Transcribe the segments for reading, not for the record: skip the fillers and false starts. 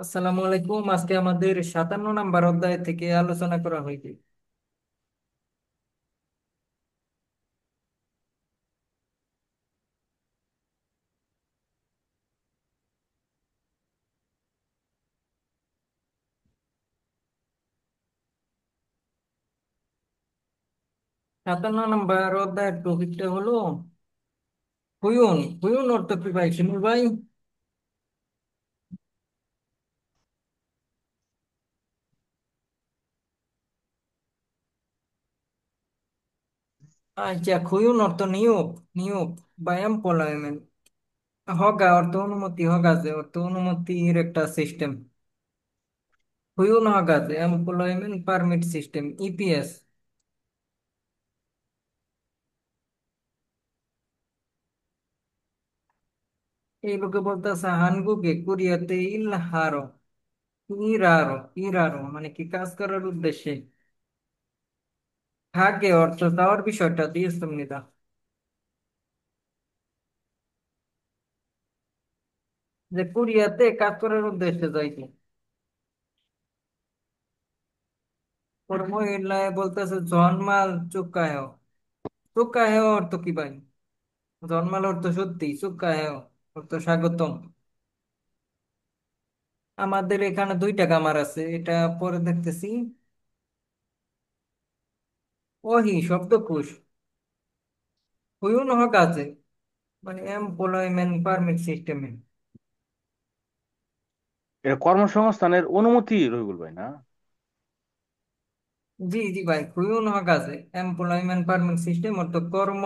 আসসালামু আলাইকুম। আজকে আমাদের 57 নম্বর অধ্যায় থেকে আলোচনা করা হয়েছে। 57 নম্বর অধ্যায়ের টপিকটা হলো হুয়ুন। হুয়ুন অর্থ কি ভাই, শিমুল ভাই? আচ্ছা, হুয়ুন অর্থ নিয়োগ। নিয়োগ বা এমপ্লয়মেন্ট। হগা অর্থ অনুমতি, হগাছে অর্থ অনুমতির একটা সিস্টেম। হুয়ুন হগাছে এমপ্লয়মেন্ট পারমিট সিস্টেম, ইপিএস। এই লোকে বলতেছে হানগুকে কোরিয়াতে ইলহারো, ইরারো। ইরারো মানে কি, কাজ করার উদ্দেশ্যে। হাগে অর্থ যাওয়ার বিষয়টা দিয়েছ তুমি দা, যে কোরিয়াতে কাজ করার উদ্দেশ্যে যাইছে। ওর মহিলায় বলতেছে জন্মাল চুকায়। চুকায় অর্থ কি ভাই? জন্মাল অর্থ সত্যি, চুকায় অর্থ স্বাগতম। আমাদের এখানে দুইটা কামার আছে, এটা পরে দেখতেছি। ওহি শব্দকোষ। হুইউন হক আছে মানে এমপ্লয়মেন্ট পারমিট সিস্টেমে। এটা কর্মসংস্থানের অনুমতি রহিবুল ভাই না? জি জি ভাই, হুইউন হক আছে এমপ্লয়মেন্ট পারমিট সিস্টেম অর্থ কর্ম।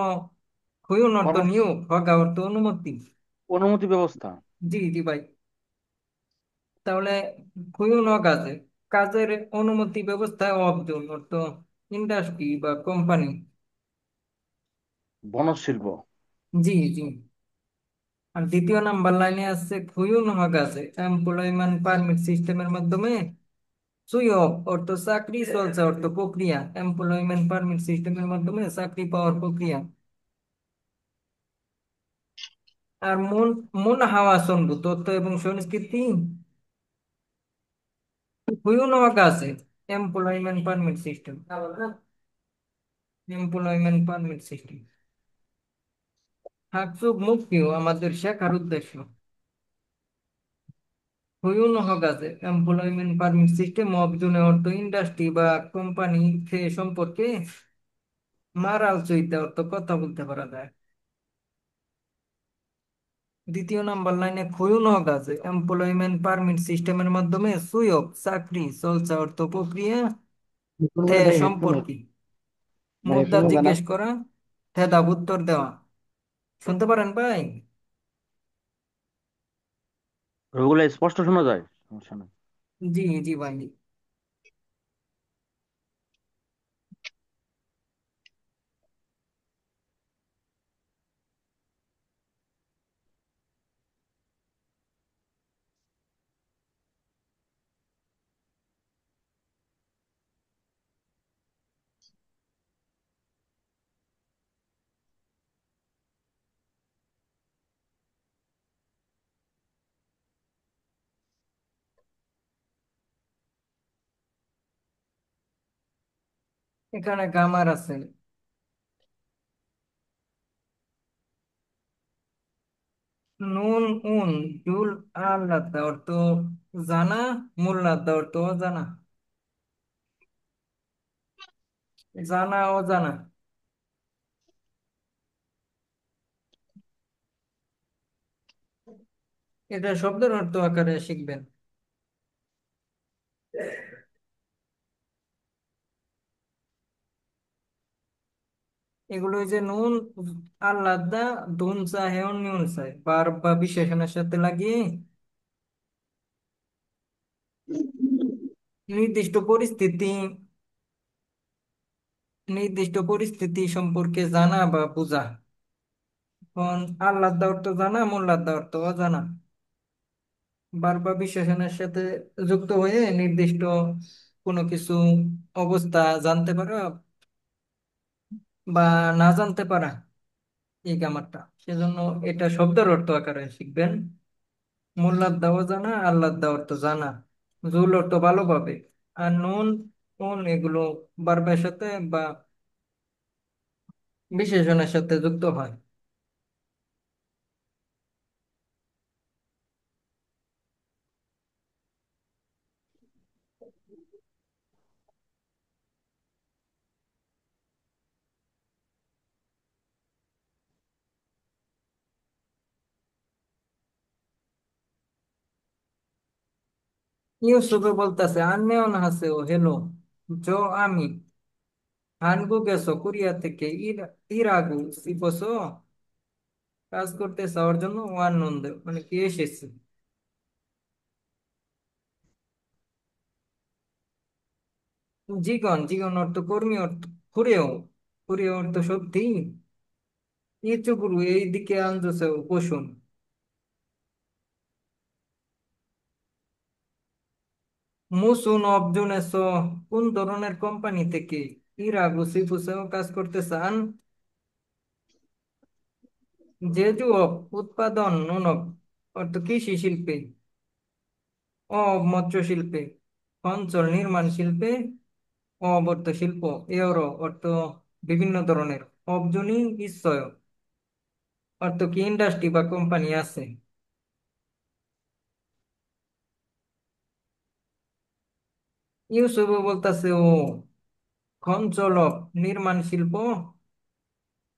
হুইউন অর্থ কর্ম নিয়োগ, হক অর্থ অনুমতি। অনুমতি ব্যবস্থা। জি জি ভাই। তাহলে খুবই কাজে, কাজের অনুমতি ব্যবস্থায় অর্জন অর্থ ইন্ডাস্ট্রি বা কোম্পানি। বনজ শিল্প। জি জি। আর দ্বিতীয় নাম্বার লাইনে আছে খুয়ুন হক আছে এমপ্লয়মেন্ট পারমিট সিস্টেমের মাধ্যমে সুয়োগ অর্থ চাকরি চলছে অর্থ প্রক্রিয়া। এমপ্লয়মেন্ট পারমিট সিস্টেমের মাধ্যমে চাকরি পাওয়ার প্রক্রিয়া। আর মন মন হাওয়া সঙ্গু তথ্য এবং সংস্কৃতি। খুয়ুন হক আছে employment permit system. Employment permit system হাকচুক মুক্তিও আমাদের শেখার উদ্দেশ্য। হুইউন হক আছে এমপ্লয়মেন্ট পারমিট সিস্টেম অফ জুনে অর্থ ইন্ডাস্ট্রি বা কোম্পানি সম্পর্কে মারাল চইতে অর্থ কথা বলতে পারা যায়। দ্বিতীয় নাম্বার লাইনে হুইউন হক আছে এমপ্লয়মেন্ট পারমিট সিস্টেমের মাধ্যমে সুয়োগ চাকরি চলছে অর্থ প্রক্রিয়া শুনবে ভাই হেডফোনে, সম্পর্কে ভাই মুদ্রা হেডফোনে জানা। জিজ্ঞেস করা, থেদা উত্তর দেওয়া। শুনতে পারেন ভাই? ওগুলো স্পষ্ট শোনা যায়, সমস্যা নেই। জি জি ভাই। এখানে গামার আছে। নুন উন জুল আলাদা অর্থ জানা, মোল্লাদা অর্থ অজানা। জানা অজানা। এটা শব্দের অর্থ আকারে শিখবেন। এগুলো ওই যে নুন আলাদা, দুন চাহে ও নিউন চাহে বার বা বিশেষণের সাথে লাগিয়ে নির্দিষ্ট পরিস্থিতি, নির্দিষ্ট পরিস্থিতি সম্পর্কে জানা বা বোঝা। এখন আলাদা অর্থ জানা, মোল্লাদা অর্থ অজানা। বার বা বিশেষণের সাথে যুক্ত হয়ে নির্দিষ্ট কোনো কিছু অবস্থা জানতে পারা বা না জানতে পারা, এই গ্রামারটা সেজন্য এটা শব্দের অর্থ আকারে শিখবেন। মোল্লার দাওয়া জানা, আল্লাহর দাওয়ার তো জানা, জুল তো ভালোভাবে। আর নুন, নুন এগুলো বারবার সাথে বা বিশেষণের সাথে যুক্ত হয়। ইউসুফে বলতেছে আন্নেও না আছে ও হেলো, জো আমি হানগু গেছো কোরিয়া থেকে ইরাগু সিপসো কাজ করতে চাওয়ার জন্য ওয়ান নন্দে মানে কি এসেছে। জীগন, জীগন অর্থ কর্মী অর্থ ফুরেও, ফুরেও অর্থ সত্যি। ইচুগুরু এই দিকে আনতেছে বসুন। মুসুন অবজুনেসো কোন ধরনের কোম্পানি থেকে ইরাগু সিফুসেও কাজ করতে চান। জেজু উৎপাদন নুনক অর্থ কৃষি শিল্পে, মৎস্য শিল্পে, অঞ্চল নির্মাণ শিল্পে, অবর্ত শিল্প, এওর অর্থ বিভিন্ন ধরনের, অবজনী নিশ্চয় অর্থ কি ইন্ডাস্ট্রি বা কোম্পানি আছে। ইউসুফ বলতেছে ও খঞ্চলক নির্মাণ শিল্প,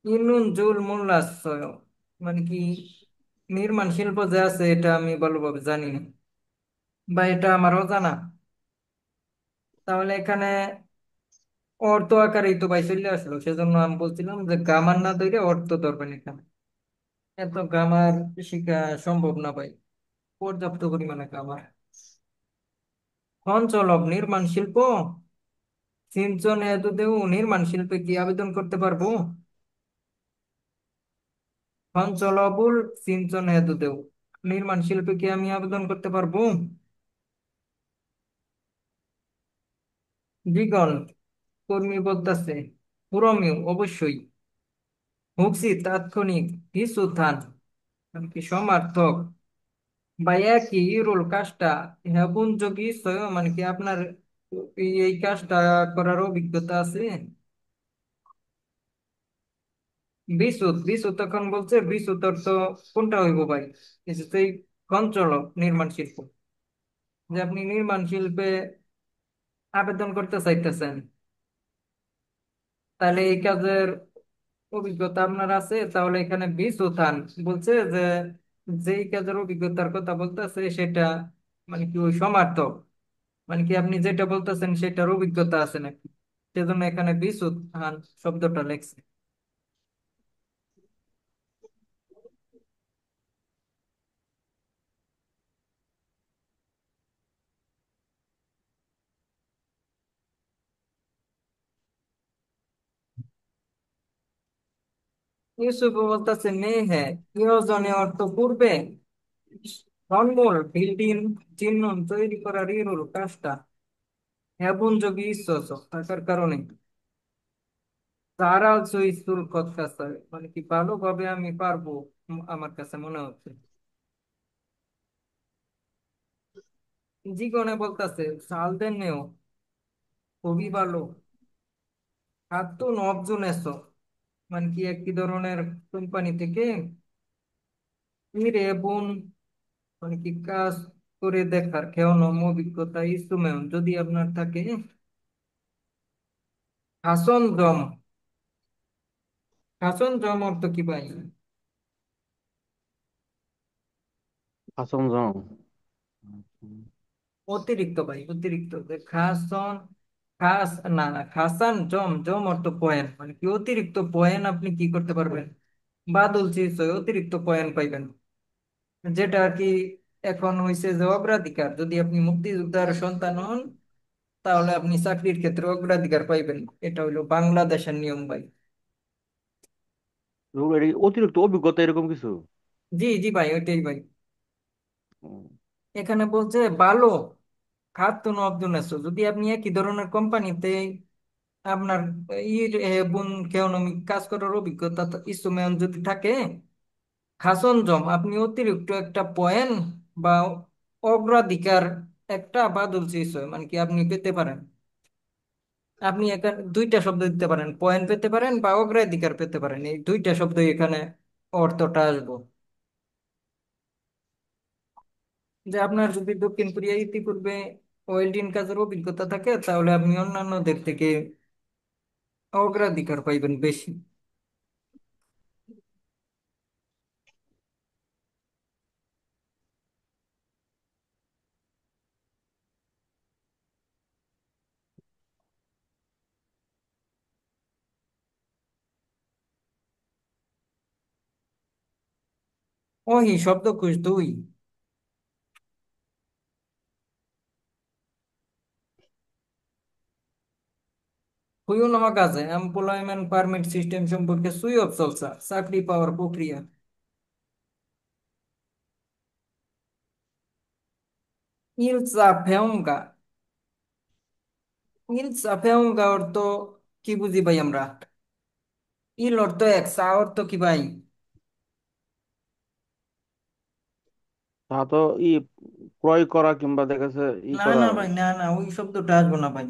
ইনুন জুল মোল্লাশ্রয় মানে কি নির্মাণ শিল্প যে আছে এটা আমি ভালোভাবে জানি না বা এটা আমারও জানা। তাহলে এখানে অর্থ আকারেই তো ভাই চলে আসলো, সেজন্য আমি বলছিলাম যে গ্রামার না ধরে অর্থ ধরবেন এখানে। এত গ্রামার শিখা সম্ভব না ভাই, পর্যাপ্ত পরিমাণে গ্রামার। অঞ্চলক নির্মাণ শিল্প, সিঞ্চন হেতুতেও নির্মাণ শিল্পে কি আবেদন করতে পারবো। অঞ্চলবুল সিঞ্চন হেতুতেও নির্মাণ শিল্পে কি আমি আবেদন করতে পারবো। দ্বিগণ কর্মী বলতেছে পুরমিও অবশ্যই, হুকসি তাৎক্ষণিক কিছু থান মানে কি সমার্থক বা একই রোল কাজটা হ্যাঁ যোগী স্বয়ং মানে কি আপনার এই কাজটা করার অভিজ্ঞতা আছে। বিশুদ্ধ, বিশুদ্ধ তখন বলছে বিশুদ্ধ অর্থ কোনটা হইব ভাই, এই যে সেই অঞ্চল নির্মাণ শিল্প, যে আপনি নির্মাণ শিল্পে আবেদন করতে চাইতেছেন, তাহলে এই কাজের অভিজ্ঞতা আপনার আছে, তাহলে এখানে বিশুথান বলছে যে যেই কাজের অভিজ্ঞতার কথা বলতেছে সেটা মানে কি ওই সমার্থক, মানে কি আপনি যেটা বলতেছেন সেটার অভিজ্ঞতা আছে নাকি, সেজন্য এখানে বিশুথান শব্দটা লেখছে। ইউসুফ বলতেছে মেয়ে হ্যাঁ, ইহজনে অর্থ পূর্বে ফলমূল বিল্ডিং চিহ্ন তৈরি করার এই হলো কাজটা, এবং যোগী ঈশ্বর থাকার কারণে তারা হচ্ছে স্কুল কাছে মানে কি ভালোভাবে আমি পারবো, আমার কাছে মনে হচ্ছে। জীবনে বলতেছে সাল দেনেও খুবই ভালো, খাদ্য নবজন এসো মানে কি একই ধরনের কোম্পানি থেকে এবং মানে কি কাজ করে দেখার কেমন অভিজ্ঞতা ইসুমেন যদি আপনার থাকে। হাসন জম, হাসন জম অর্থ কি ভাই। হাসন জং। অতিরিক্ত ভাই, অতিরিক্ত যে খাসন, খাস না না খাসান জম, জম অর্থ পয়েন্ট মানে কি অতিরিক্ত পয়েন্ট আপনি কি করতে পারবেন, বাদল চিজ অতিরিক্ত পয়েন্ট পাইবেন, যেটা আর কি এখন হয়েছে যে অগ্রাধিকার, যদি আপনি মুক্তিযোদ্ধার সন্তান হন তাহলে আপনি চাকরির ক্ষেত্রে অগ্রাধিকার পাইবেন। এটা হইলো বাংলাদেশের নিয়ম ভাই। রুল এর অতিরিক্ত অভিজ্ঞতা এরকম কিছু? জি জি ভাই, ওইটাই ভাই। হুম। এখানে বলছে ভালো খাত অর্জন আছে, যদি আপনি একই ধরনের কোম্পানিতে আপনার গুণ ইকোনমিক কাজ করার অভিজ্ঞতা ইসুমেন যদি থাকে, খাসন জম আপনি অতিরিক্ত একটা পয়েন্ট বা অগ্রাধিকার একটা বাদল চিজ হয়, মানে কি আপনি পেতে পারেন। আপনি এখানে দুইটা শব্দ দিতে পারেন, পয়েন্ট পেতে পারেন বা অগ্রাধিকার পেতে পারেন, এই দুইটা শব্দ এখানে অর্থটা আসবো। যে আপনার যদি দক্ষিণ কোরিয়া ইতিপূর্বে ওয়েল্ডিং কাজের অভিজ্ঞতা থাকে, তাহলে আপনি অন্যান্যদের থেকে অগ্রাধিকার পাইবেন বেশি। ওই শব্দকোষ 2। হুয়ুন হকাজে এমপ্লয়মেন্ট পারমিট সিস্টেম সম্পর্কে সুই অফ চলছা চাকরি পাওয়ার প্রক্রিয়া। ইলসা ফেউঙ্গা। ইলসা ফেউঙ্গা অর্থ কি বুঝি ভাই আমরা? ইল অর্থ এক, সা অর্থ কি ভাই? তা তো ই ক্রয় করা কিংবা দেখা যাচ্ছে ই না করা। না ভাই, না না, ওই শব্দটা আসবো না ভাই।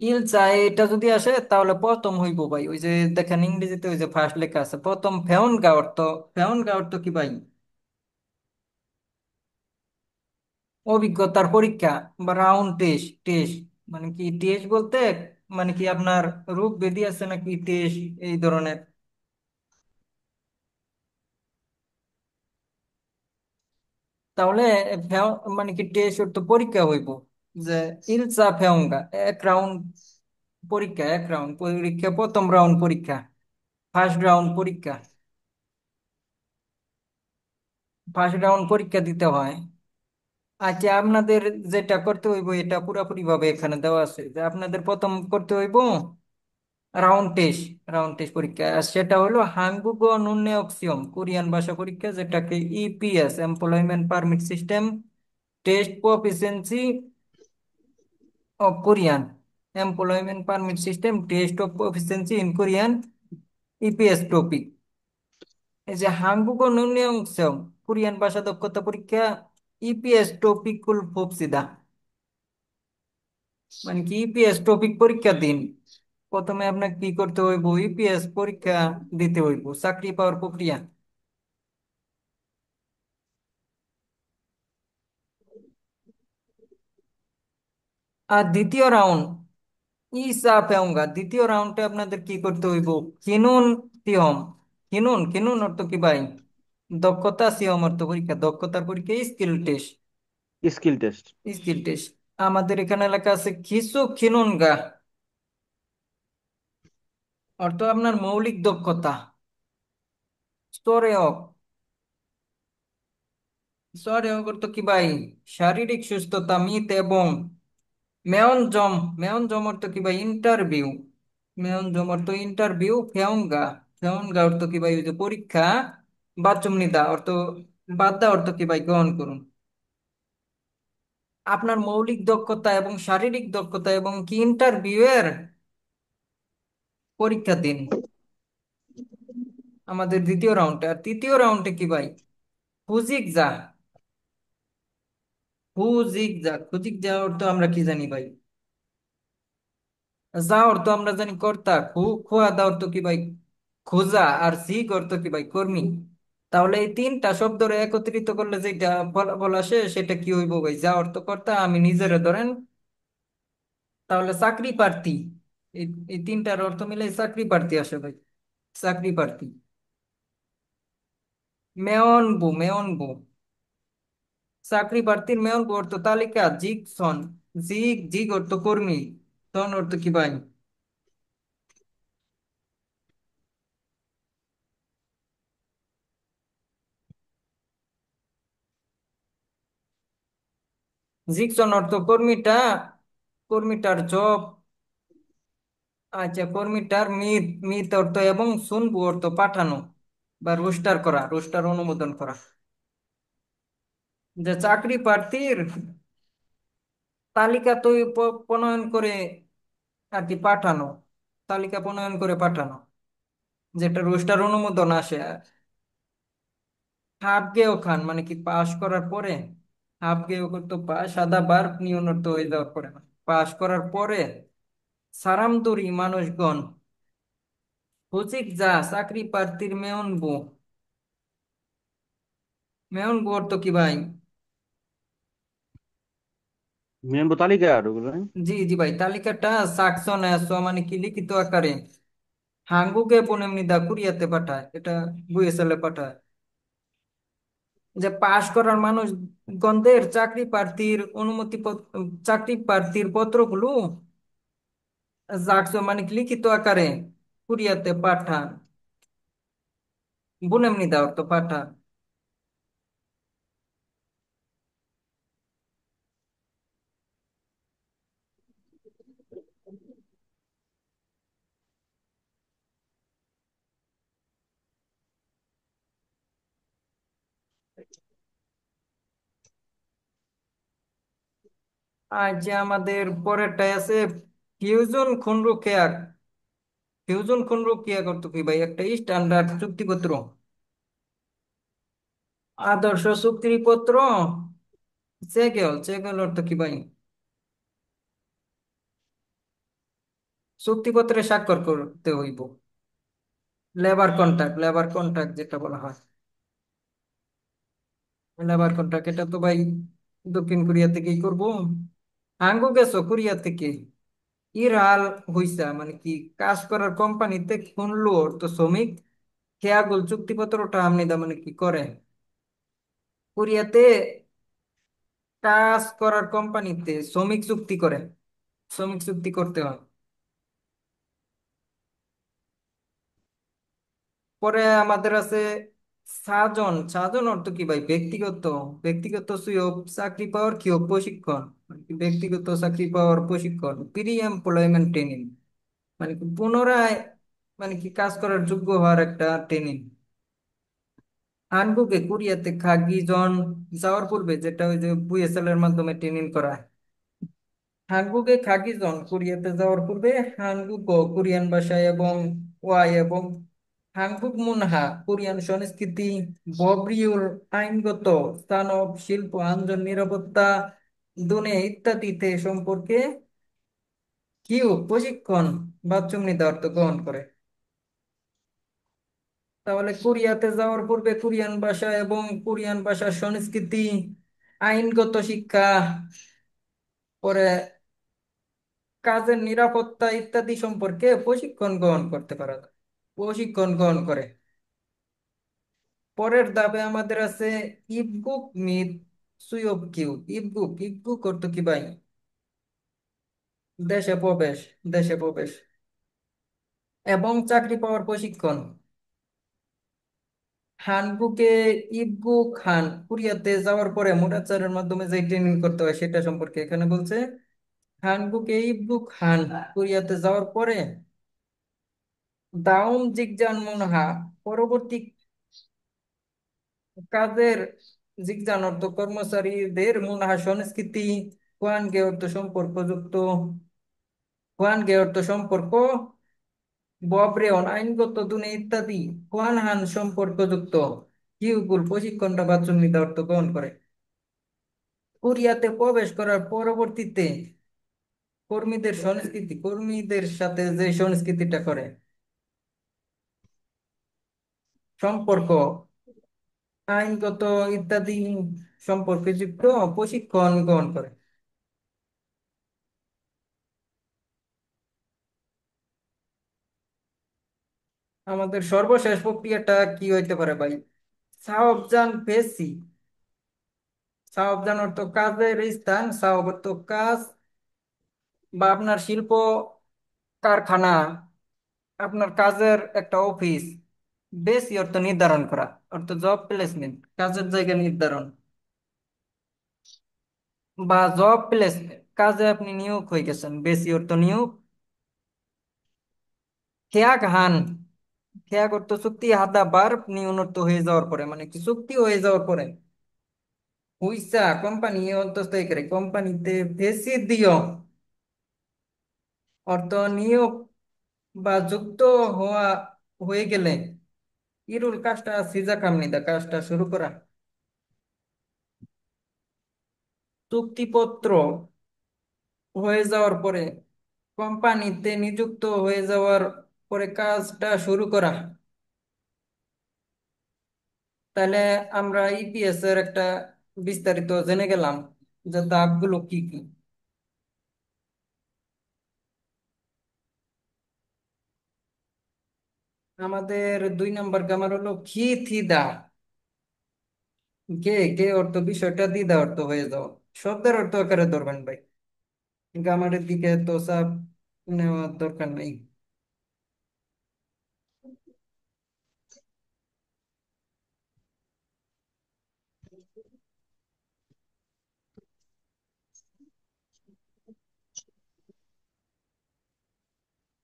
ইলসা এটা যদি আসে তাহলে প্রথম হইব ভাই, ওই যে দেখেন ইংরেজিতে ওই যে ফার্স্ট লেখা আছে প্রথম, ফেউনগা অর্থ। ফেউনগা অর্থ কি ভাই? অভিজ্ঞতার পরীক্ষা বা রাউন্ড টেস্ট। টেস্ট মানে কি? টেস্ট বলতে মানে কি আপনার রোগ ব্যাধি আছে নাকি টেস্ট, এই ধরনের। তাহলে মানে কি টেস্ট অর্থ পরীক্ষা হইব। যে ইলসা ফেউঙ্গা, এক রাউন্ড পরীক্ষা, এক রাউন্ড পরীক্ষা, প্রথম রাউন্ড পরীক্ষা, ফার্স্ট রাউন্ড পরীক্ষা। ফার্স্ট রাউন্ড পরীক্ষা দিতে হয়। আচ্ছা, আপনাদের যেটা করতে হইব এটা পুরোপুরি ভাবে এখানে দেওয়া আছে, যে আপনাদের প্রথম করতে হইব রাউন্ড টেস্ট। রাউন্ড টেস্ট পরীক্ষা, আর সেটা হলো হাঙ্গুগো নুন্নেওক্সিয়ম, কোরিয়ান ভাষা পরীক্ষা, যেটাকে EPS employment permit system test proficiency of Korean, employment permit system test of proficiency in Korean, EPS topic. এই যে হাঙ্গুগো নুন্নেওক্সিয়ম, কোরিয়ান ভাষা দক্ষতা পরীক্ষা, ইপিএস টপিকুল ফুবসিদা, মানে কি ইপিএস টপিক পরীক্ষা দিন। প্রথমে আপনাকে কি করতে হইব? ইপিএস পরীক্ষা দিতে হইব, চাকরি পাওয়ার প্রক্রিয়া। আর দ্বিতীয় রাউন্ড ইসা পেউঙ্গা, দ্বিতীয় রাউন্ডে আপনাদের কি করতে হইব? কিনুন তিহম। কিনুন, কিনুন অর্থ কি ভাই? দক্ষতা, সিহম অর্থ পরীক্ষা, দক্ষতার পরীক্ষা, skill test. Skill test. Skill test. আমাদের এখানে লেখা আছে খিসু খিনুন গা, অর্থ আপনার মৌলিক দক্ষতা। স্তরে অক, স্তরে অক অর্থ কি ভাই? শারীরিক সুস্থতা, মিত এবং মেয়ন জম। মেয়ন জম অর্থ কি ভাই? ইন্টারভিউ। মেয়ন জম অর্থ ইন্টারভিউ। ফেয়ঙ্গা, ফেয়ঙ্গা অর্থ কি ভাই? ওই যে পরীক্ষা। বাচুমনিদা অর্থ বাদ্দা অর্থ কি ভাই? গ্রহণ করুন। আপনার মৌলিক দক্ষতা এবং শারীরিক দক্ষতা এবং কি ইন্টারভিউ এর পরীক্ষা দিন। আমাদের দ্বিতীয় রাউন্ডে। আর তৃতীয় রাউন্ডে কি ভাই? ফুজিক যা। ফুজিক যা, ফুজিক যা অর্থ আমরা কি জানি ভাই? যা অর্থ আমরা জানি কর্তা, খোয়া দা অর্থ কি ভাই? খোঁজা। আর জিগ অর্থ কি ভাই? কর্মী। তাহলে এই তিনটা শব্দ একত্রিত করলে যেটা ফলাফল আসে সেটা কি হইব ভাই? যা অর্থ কর্তা, আমি নিজেরে ধরেন তাহলে চাকরি প্রার্থী। এই এই তিনটার অর্থ মিলে চাকরি প্রার্থী আসে ভাই। চাকরি প্রার্থী। মেয়নবু, মেয়নবু, চাকরি প্রার্থীর মেয়নবু অর্থ তালিকা। জিগ সন, জিগ, জিগ অর্থ কর্মী, সন অর্থ কি ভাই? জিকসন অর্থ কর্মীটা, কর্মীটার জব। আচ্ছা, কর্মীটার মিত, মিত অর্থ এবং শুনবু অর্থ পাঠানো বা রোস্টার করা, রোস্টার অনুমোদন করা। যে চাকরি প্রার্থীর তালিকা তো প্রণয়ন করে আর কি পাঠানো, তালিকা প্রণয়ন করে পাঠানো, যেটা রোস্টার অনুমোদন আসে। হাফ গেও খান মানে কি পাশ করার পরে, হাফ গেও করতো পাশ, সাদা বার নিউনত হয়ে যাওয়ার পরে পাশ করার পরে সারামদুরি মানুষগণ হুচিক যা চাকরি প্রার্থীর মেয়ন বো, মেয়ন বো অর্থ কি ভাই? মেম্বার তালিকা আর ওগুলো। জি জি ভাই, তালিকাটা সাকশন মানে কি লিখিত আকারে হাঙ্গুকে পনেমনি দা কুরিয়াতে পাঠায়, এটা বুয়েসালে পাঠায়। যে পাশ করার মানুষ গণদের চাকরি প্রার্থীর অনুমতি চাকরি প্রার্থীর পত্রগুলো জাকসো মানে কি লিখিত আকারে কুরিয়াতে পাঠান, বুনেমনি দা অর্থ পাঠান। আর যে আমাদের পরেরটাই আছে ফিউজন খুনরু কেয়ার। ফিউজন খুনরু কেয়ার করতো কি ভাই? একটা স্ট্যান্ডার্ড চুক্তিপত্র, আদর্শ চুক্তিপত্র। চেগেল, চেগেল অর্থ কি ভাই? চুক্তিপত্রে স্বাক্ষর করতে হইব। লেবার কন্ট্রাক্ট, লেবার কন্ট্রাক্ট যেটা বলা হয়, লেবার কন্ট্রাক্ট, এটা তো ভাই দক্ষিণ কোরিয়া থেকেই করব। আঙ্গু গেছো কোরিয়া থেকে, ইরাল হইসা মানে কি কাজ করার কোম্পানিতে খুনলো তো শ্রমিক, খেয়াগুল চুক্তিপত্রটা আমনি দা মানে কি করে কোরিয়াতে কাজ করার কোম্পানিতে শ্রমিক চুক্তি করে, শ্রমিক চুক্তি করতে হয়। পরে আমাদের আছে সাজন, সাজন অর্থ কি ভাই? ব্যক্তিগত, ব্যক্তিগত সুযোগ চাকরি পাওয়ার কি হোক প্রশিক্ষণ, মানে কি ব্যক্তিগত চাকরি পাওয়ার প্রশিক্ষণ, প্রি এমপ্লয়মেন্ট ট্রেনিং, মানে কি পুনরায় মানে কি কাজ করার যোগ্য হওয়ার একটা ট্রেনিং। হানগুকে কোরিয়াতে খাগি জন যাওয়ার পূর্বে, যেটা ওই যে বুয়েসএল এর মাধ্যমে ট্রেনিং করা হয়। হানগুকে খাগি জন কোরিয়াতে যাওয়ার পূর্বে হানগুক কোরিয়ান ভাষা এবং ওয়াই এবং হাংকুক মুনহা কোরিয়ান সংস্কৃতি, বব্রিউল আইনগত স্থানক শিল্প আঞ্চল নিরাপত্তা দুনে ইত্যাদিতে সম্পর্কে কিউ প্রশিক্ষণ বা চুমনি অর্থ গ্রহণ করে। তাহলে কোরিয়াতে যাওয়ার পূর্বে কোরিয়ান ভাষা এবং কোরিয়ান ভাষার সংস্কৃতি, আইনগত শিক্ষা, পরে কাজের নিরাপত্তা ইত্যাদি সম্পর্কে প্রশিক্ষণ গ্রহণ করতে পারা যায়, প্রশিক্ষণ গ্রহণ করে। পরের ধাপে আমাদের আছে ইবগুক মিদ সুয়োগ কিউ। ইবগুক, ইবগুক করতো কি ভাই? দেশে প্রবেশ, দেশে প্রবেশ এবং চাকরি পাওয়ার প্রশিক্ষণ। হানগুকে ইবগুক খান কোরিয়াতে যাওয়ার পরে মুরাচারের মাধ্যমে যে ট্রেনিং করতে হয় সেটা সম্পর্কে এখানে বলছে। হানগুকে ইবগুক খান কোরিয়াতে যাওয়ার পরে দাউম জিগজান মুনহা পরবর্তী কাজের, জিগজান অর্থ কর্মচারীদের, মুনহা সংস্কৃতি, কোয়ান গে অর্থ সম্পর্কযুক্ত, কোয়ান গে অর্থ সম্পর্ক, ববরেয়ন আইনগত দুনে ইত্যাদি কোয়ান হান সম্পর্কযুক্ত কিউগুল প্রশিক্ষণটা বাচ্চুন্নিত অর্থ গ্রহণ করে। কোরিয়াতে প্রবেশ করার পরবর্তীতে কর্মীদের সংস্কৃতি, কর্মীদের সাথে যে সংস্কৃতিটা করে সম্পর্ক, আইনগত ইত্যাদি সম্পর্কে যুক্ত প্রশিক্ষণ গ্রহণ করে। আমাদের সর্বশেষ প্রক্রিয়াটা কি হইতে পারে ভাই? সাওবজান পেসি। সাওবজান অর্থ কাজের স্থান, সাওব অর্থ কাজ বা আপনার শিল্প কারখানা, আপনার কাজের একটা অফিস। বেসি অর্থ নির্ধারণ করা, অর্থ জব প্লেসমেন্ট, কাজের জায়গা নির্ধারণ বা জব প্লেসমেন্ট, কাজে আপনি নিয়োগ হয়ে গেছেন, বেসি অর্থ নিয়োগ। খেয়াক হান, খেয়াক অর্থ চুক্তি, হাদা বার নিউনত হয়ে যাওয়ার পরে মানে কি চুক্তি হয়ে যাওয়ার পরে হুইসা কোম্পানি অন্তস্থ করে কোম্পানিতে বেশি দিও অর্থ নিয়োগ বা যুক্ত হওয়া হয়ে গেলে ইরুল কাজটা সিজা কামনিদা কাজটা শুরু করা। চুক্তিপত্র হয়ে যাওয়ার পরে, কোম্পানিতে নিযুক্ত হয়ে যাওয়ার পরে কাজটা শুরু করা। তাহলে আমরা ইপিএস এর একটা বিস্তারিত জেনে গেলাম যে ধাপগুলো কি কি। আমাদের 2 নম্বর গ্রামার হলো খি থিদা। গে গে অর্থ বিষয়টা, দিদা অর্থ হয়ে যাওয়া। শব্দের অর্থ আকারে ধরবেন ভাই, গ্রামারের দিকে তো চাপ নেওয়ার দরকার নেই।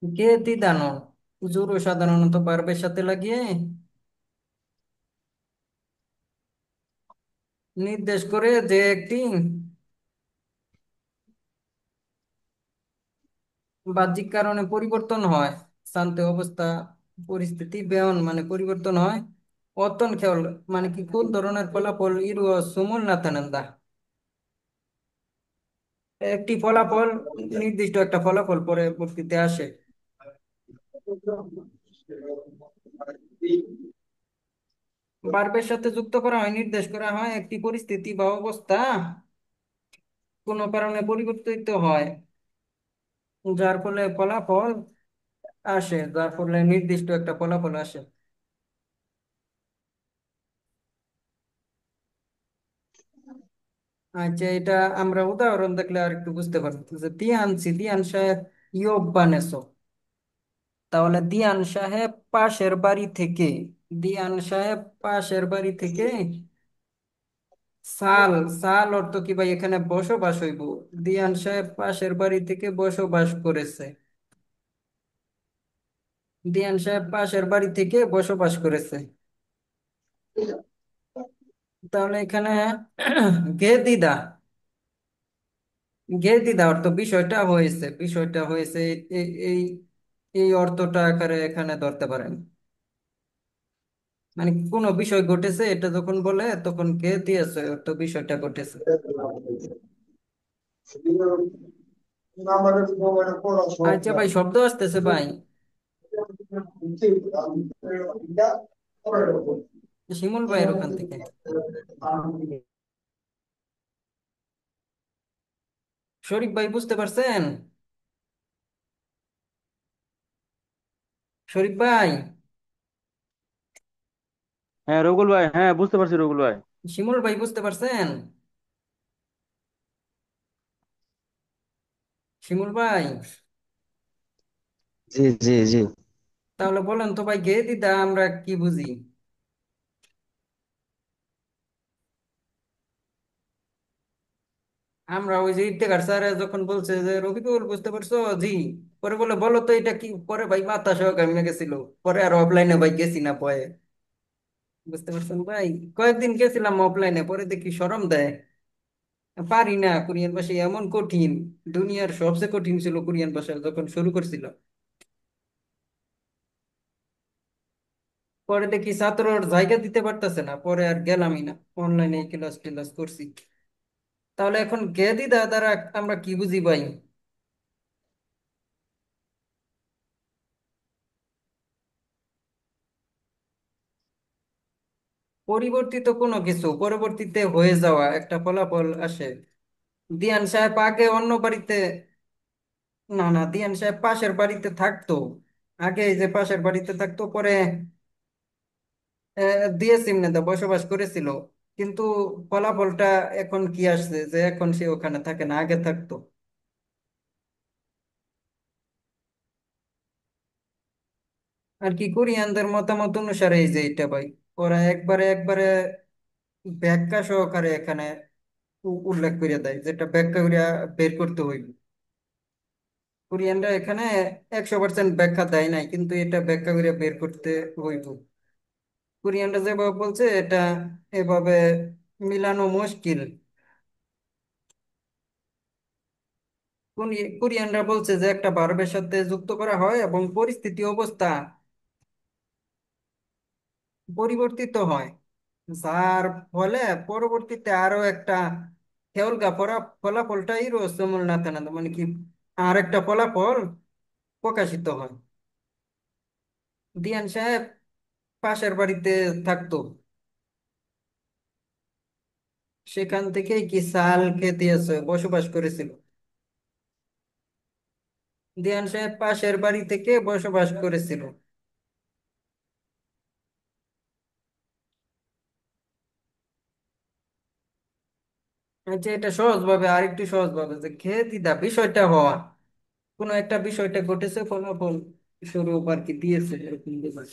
গে দিদানো জোরও সাধারণত বার্বের সাথে লাগিয়ে নির্দেশ করে যে একটি বাহ্যিক কারণে পরিবর্তন হয়। শান্ত অবস্থা, পরিস্থিতি বেয়ন মানে পরিবর্তন হয়। অতন খেল মানে কি কোন ধরনের ফলাফল ইরু সুমুল না তানেন্দা। একটি ফলাফল, নির্দিষ্ট একটা ফলাফল পরবর্তীতে আসে। বার্বের সাথে যুক্ত করা হয়, নির্দেশ করা হয় একটি পরিস্থিতি বা অবস্থা কোনো কারণে পরিবর্তিত হয়, যার ফলে ফলাফল আসে, যার ফলে নির্দিষ্ট একটা ফলাফল আসে। আচ্ছা, এটা আমরা উদাহরণ দেখলে আর একটু বুঝতে পারবো যে দিয়ান সাহেব ইয়োব বানেছো। তাহলে দিয়ান সাহেব পাশের বাড়ি থেকে, দিয়ান সাহেব পাশের বাড়ি থেকে সাল, সাল অর্থ কি ভাই এখানে বসবাস হইব। দিয়ান সাহেব পাশের বাড়ি থেকে বসবাস করেছে। দিয়ান সাহেব পাশের বাড়ি থেকে বসবাস করেছে। তাহলে এখানে গে দিদা, গে দিদা অর্থ বিষয়টা হয়েছে, বিষয়টা হয়েছে। এই এই এই অর্থটা আকারে এখানে ধরতে পারেন। মানে কোনো বিষয় ঘটেছে এটা যখন বলে তখন গে দিয়েছে অর্থ বিষয়টা ঘটেছে। আচ্ছা ভাই, শব্দ আসতেছে ভাই, শিমুল ভাইয়ের ওখান থেকে। শরীফ ভাই বুঝতে পারছেন? শরীফ ভাই, হ্যাঁ রকুল ভাই, হ্যাঁ বুঝতে পারছি রকুল ভাই। শিমুল ভাই বুঝতে পারছেন? শিমুল ভাই, জি জি জি। তাহলে বলেন তো ভাই, গে দিদা আমরা কি বুঝি? আমরা ওই যে ইফতেখার স্যার যখন বলছে যে রফিকুল বুঝতে পারছো, জি, পরে বলে বলো তো এটা কি, পরে ভাই মাথা সহ ঘামিয়ে গেছিল। পরে আর অফলাইনে ভাই গেছি না ভয়ে। বুঝতে পারছেন ভাই? কয়েকদিন গেছিলাম অফলাইনে, পরে দেখি শরম দেয়, পারি না। কোরিয়ান ভাষা এমন কঠিন, দুনিয়ার সবচেয়ে কঠিন ছিল কোরিয়ান ভাষা যখন শুরু করছিল। পরে দেখি ছাত্রর জায়গা দিতে পারতেছে না, পরে আর গেলামই না, অনলাইনে ক্লাস টিলাস করছি। তাহলে এখন গেদিদা দ্বারা আমরা কি বুঝি ভাই? পরিবর্তিত কোনো কিছু পরবর্তীতে হয়ে যাওয়া একটা ফলাফল আসে। দিয়ান সাহেব আগে অন্য বাড়িতে, না না, দিয়ান সাহেব পাশের বাড়িতে থাকতো। আগে এই যে পাশের বাড়িতে থাকতো, পরে দিয়ে সিমনেদা বসবাস করেছিল। কিন্তু ফলাফলটা এখন কি আসছে যে এখন সে ওখানে থাকে না, আগে থাকতো। আর কি কোরিয়ানদের মতামত অনুসারে এই যে এটা ভাই, ওরা একবারে একবারে ব্যাখ্যা সহকারে এখানে উল্লেখ করে দেয়, যেটা ব্যাখ্যা করে বের করতে হইবে। কোরিয়ানরা এখানে 100% ব্যাখ্যা দেয় নাই, কিন্তু এটা ব্যাখ্যা করে বের করতে হইব। কোরিয়ানরা যেভাবে বলছে এটা এভাবে মিলানো মুশকিল। কোরিয়ানরা বলছে যে একটা ভার্বের সাথে যুক্ত করা হয় এবং পরিস্থিতি অবস্থা পরিবর্তিত হয়, যার ফলে পরবর্তীতে আরো একটা হেলগা ফলাফলটাই রহস্যমূল নাতে না মানে কি আর একটা ফলাফল প্রকাশিত হয়। দিয়ান সাহেব পাশের বাড়িতে থাকতো, সেখান থেকেই কি সাল খেতে এসে বসবাস করেছিল। দিয়ান সাহেব পাশের বাড়ি থেকে বসবাস করেছিল। আচ্ছা, এটা সহজ ভাবে আরেকটু সহজ ভাবে যে খেয়ে দিদা বিষয়টা হওয়া, কোনো একটা বিষয়টা ঘটেছে, ফলাফল স্বরূপ আর কি দিয়েছে এরকম ব্যাপার।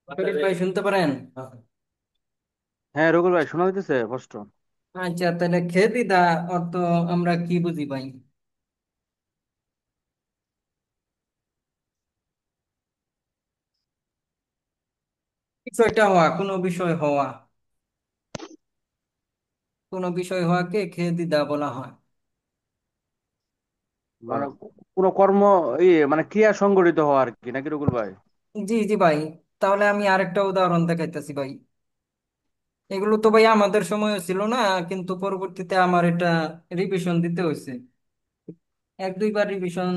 শরীফ ভাই শুনতে পারেন? হ্যাঁ রকুল ভাই, শোনা যাইতেছে স্পষ্ট। আচ্ছা, তাহলে খেয়ে দিদা অর্থ আমরা কি বুঝি ভাই? বিষয়টা হওয়া, কোনো বিষয় হওয়া, কোনো বিষয় হওয়াকে খেয়ে দিদা বলা হয়। মানে কোনো কর্ম, মানে ক্রিয়া সংগঠিত হওয়া আর কি, নাকি রকুল ভাই? জি জি ভাই, তাহলে আমি আরেকটা উদাহরণ দেখাইতেছি ভাই। এগুলো তো ভাই আমাদের সময় ছিল না, কিন্তু পরবর্তীতে আমার এটা রিভিশন দিতে হয়েছে। এক দুইবার রিভিশন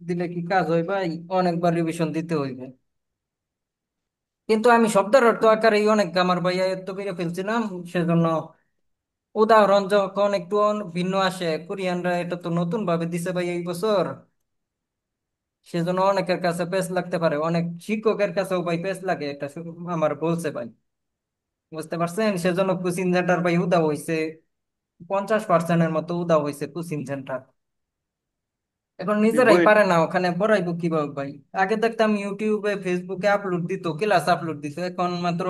দিলে কি কাজ হয় ভাই? অনেকবার রিভিশন দিতে হইবে। কিন্তু আমি শব্দের অর্থ আকারে অনেক আমার ভাই আয়ত্ত করে ফেলছিলাম, সেজন্য উদাহরণ যখন একটু ভিন্ন আসে, কোরিয়ানরা এটা তো নতুন ভাবে দিছে ভাই এই বছর, সেজন্য অনেকের কাছে পেস লাগতে পারে, অনেক শিক্ষকের কাছেও ভাই পেস লাগে, এটা শুধু আমার বলছে ভাই। বুঝতে পারছেন? সেজন্য কোচিং সেন্টার ভাই উদাও হয়েছে, 50%-এর মতো উদাও হয়েছে কোচিং সেন্টার। এখন নিজেরাই বই। পারে না, ওখানে পড়াইবো কিভাবে ভাই? আগে দেখতাম ইউটিউবে ফেসবুকে আপলোড দিত, ক্লাস আপলোড দিত, এখন মাত্র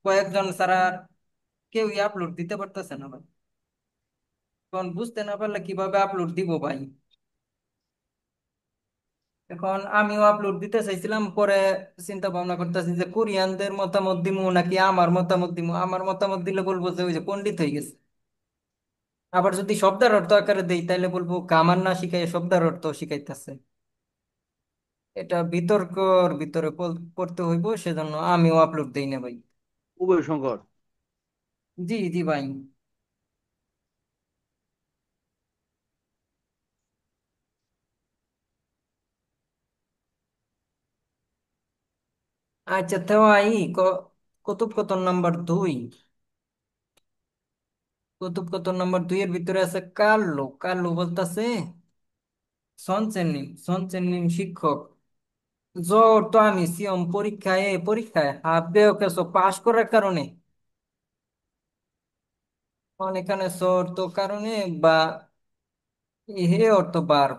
কয়েকজন ছাড়া কেউই আপলোড দিতে পারতেছে না ভাই। এখন বুঝতে না পারলে কিভাবে আপলোড দিব ভাই? এখন আমিও আপলোড দিতে চাইছিলাম, পরে চিন্তা ভাবনা করতেছি যে কোরিয়ানদের মতামত দিমু নাকি আমার মতামত দিমু। আমার মতামত দিলে বলবো যে ওই যে পণ্ডিত হয়ে গেছে। আবার যদি শব্দের অর্থ আকারে দেই তাহলে বলবো কামান না শিখাই শব্দের অর্থ শিখাইতেছে। এটা বিতর্কর ভিতরে পড়তে হইব, সেজন্য আমিও আপলোড দেই না ভাই। উভয় সংকট। জি জি ভাই। আচ্ছা, তো আই কথোপকথন নাম্বার 2। কথোপকথন নাম্বার 2 এর ভিতরে আছে কার্লো। কার্লো বলতেছে সনচেন নিম শিক্ষক, জ্বর তো আমি সিয়ম পরীক্ষায় হাফ বেও কেছো পাশ করার কারণে। এখানে সর তো কারণে, বা হে অর্থ বার।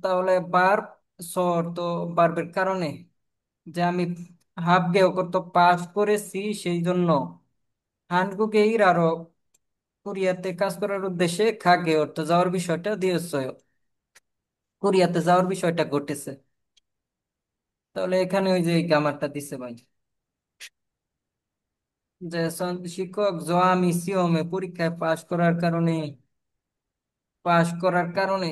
তাহলে বার, সর তো বার্বের কারণে, যে আমি হাফ গেও করতে পাস করেছি সেই জন্য হানকুকে আরো কোরিয়াতে কাজ করার উদ্দেশ্যে খাগে অর্থ যাওয়ার বিষয়টা দিয়েছে, কোরিয়াতে যাওয়ার বিষয়টা ঘটেছে। তাহলে এখানে ওই যে এই গ্রামারটা দিছে ভাই, যে শিক্ষক জোয়া মিসিওমে পরীক্ষায় পাশ করার কারণে।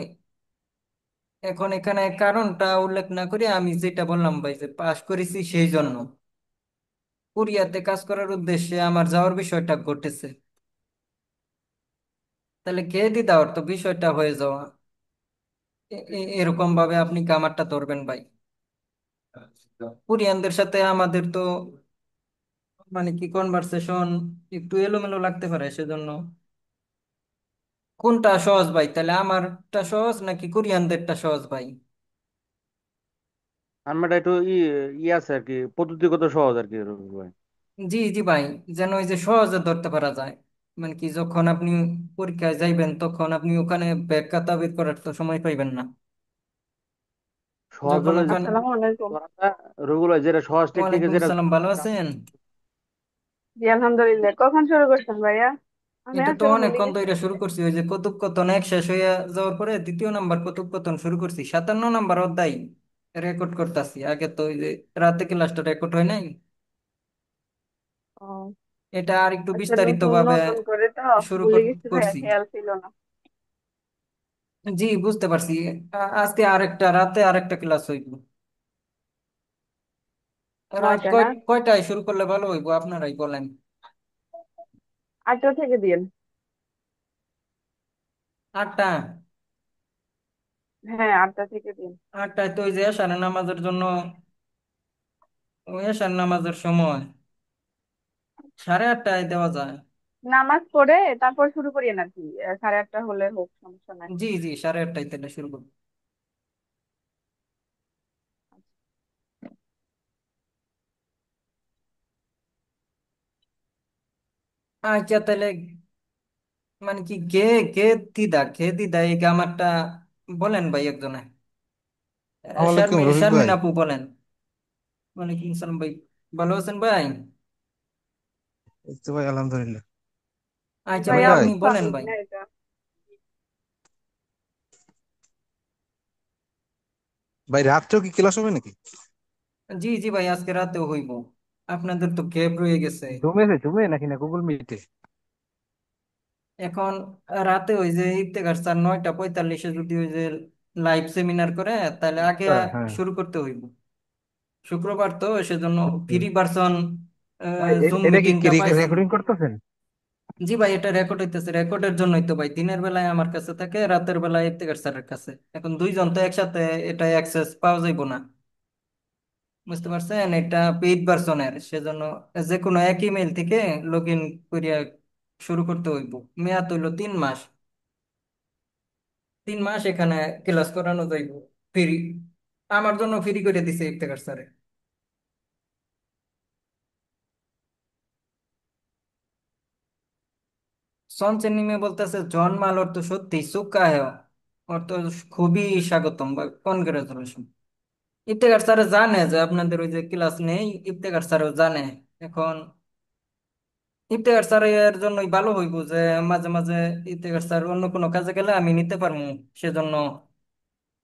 এখন এখানে কারণটা উল্লেখ না করে আমি যেটা বললাম ভাই যে পাশ করেছি সেই জন্য কোরিয়াতে কাজ করার উদ্দেশ্যে আমার যাওয়ার বিষয়টা ঘটেছে। তাহলে কে দি দাওয়ার তো বিষয়টা হয়ে যাওয়া, এরকম ভাবে আপনি কামারটা ধরবেন ভাই। কোরিয়ানদের সাথে আমাদের তো মানে কি কনভারসেশন একটু এলোমেলো লাগতে পারে, সেজন্য কোনটা সহজ ভাই? তাহলে আমারটা সহজ নাকি কোরিয়ানদেরটা সহজ ভাই? আনমেটা একটু ই আছে আর কি, পদ্ধতিগত সহজ আর কি রবিউল ভাই। জি জি ভাই, যেন ওই যে সহজে ধরতে পারা যায়। মানে কি, যখন আপনি পরীক্ষায় যাইবেন তখন আপনি ওখানে ব্যাগ খাতা বের করার তো সময় পাইবেন না। যখন সহজভাবে ওখানে। আসসালামু আলাইকুম। করাটা, রবিউল ভাই যেটা সহজ টেকনিকে ওয়ালাইকুম যেটা সালাম, ভালো আছেন? জি আলহামদুলিল্লাহ। কখন শুরু করছেন ভাইয়া? আমি এটা তো আসলে ভুলে অনেকক্ষণ গেছি। ধরে শুরু করছি, ওই যে কথোপকথন এক শেষ হয়ে যাওয়ার পরে দ্বিতীয় নাম্বার কথোপকথন শুরু করছি, 57 নাম্বার অধ্যায় রেকর্ড করতেছি। আগে তো ওই যে রাতে ক্লাসটা রেকর্ড হয় নাই। ও এটা আর একটু আচ্ছা, বিস্তারিত নতুন ভাবে নতুন করে তো শুরু ভুলে গেছি ভাইয়া, করছি। খেয়াল ছিল না। জি বুঝতে পারছি। আজকে আরেকটা রাতে আরেকটা ক্লাস হইব। রাত 9টা না? কয়টায় শুরু করলে ভালো হইব আপনারাই বলেন। 8টা থেকে দিন। 8টা? হ্যাঁ, 8টা থেকে দিন। 8টায় তো ওই যে এশারের নামাজের জন্য, ওই এশার নামাজের সময় 8:30টায় দেওয়া যায়। নামাজ পড়ে তারপর শুরু করিয়েন আর কি। 8:30 হলে হোক, সমস্যা নাই। জি জি, 8:30টায় তাহলে শুরু করবো। আচ্ছা তাহলে, মানে কি কে দিদা এই আমারটা বলেন ভাই একজনে। আসসালামু আলাইকুম রফিক শারমিন ভাই। আপু বলেন। ওয়ালাইকুম সালাম ভাই, ভালো আছেন ভাই? এই তো ভাই আলহামদুলিল্লাহ। আচ্ছা ভাই ভাইয়া ভাই আপনি আপু বলেন ফারুক ভাই। না এটা? ভাই রাত্রেও কি ক্লাস হবে নাকি? জি জি ভাই, আজকে রাতেও হইব। আপনাদের তো গ্যাপ রয়ে গেছে। জুমে নাকি না গুগল মিটে? এখন রাতে ওই যে ইফতেখার স্যার 9:45-এ যদি ওই যে লাইভ সেমিনার করে, তাহলে আগে আচ্ছা, হ্যাঁ। শুরু করতে হইব। শুক্রবার তো সেজন্য আচ্ছা। ফ্রি ভার্সন ভাই জুম এটা কি মিটিংটা পাইছি। রেকর্ডিং করতেছেন? জি ভাই, এটা রেকর্ড হইতেছে, রেকর্ডের জন্যই তো ভাই দিনের বেলায় আমার কাছে থাকে, রাতের বেলায় ইফতেখার স্যারের কাছে। এখন দুইজন তো একসাথে এটা অ্যাক্সেস পাওয়া যাইব না। বুঝতে পারছেন, এটা পেইড ভার্সনের, সেজন্য যে কোনো এক ইমেল থেকে লগ ইন করিয়া শুরু করতে হইব। মেয়াদ হইল 3 মাস। 3 মাস এখানে ক্লাস করানো যাইব ফ্রি। আমার জন্য ফ্রি করে দিছে ইফতেখার স্যারে। সনচেন নিমে বলতেছে জন্মাল, ওর তো সত্যি সুক্কা হয়। ওর তো খুবই স্বাগতম বা কনগ্রাচুলেশন। ইফতেখার স্যার জানে যে আপনাদের ওই যে ক্লাস নেই, ইফতেখার স্যারও জানে। এখন ইফতেখার স্যার এর জন্যই ভালো হইব যে মাঝে মাঝে ইফতেখার স্যার অন্য কোনো কাজে গেলে আমি নিতে পারবো। সেজন্য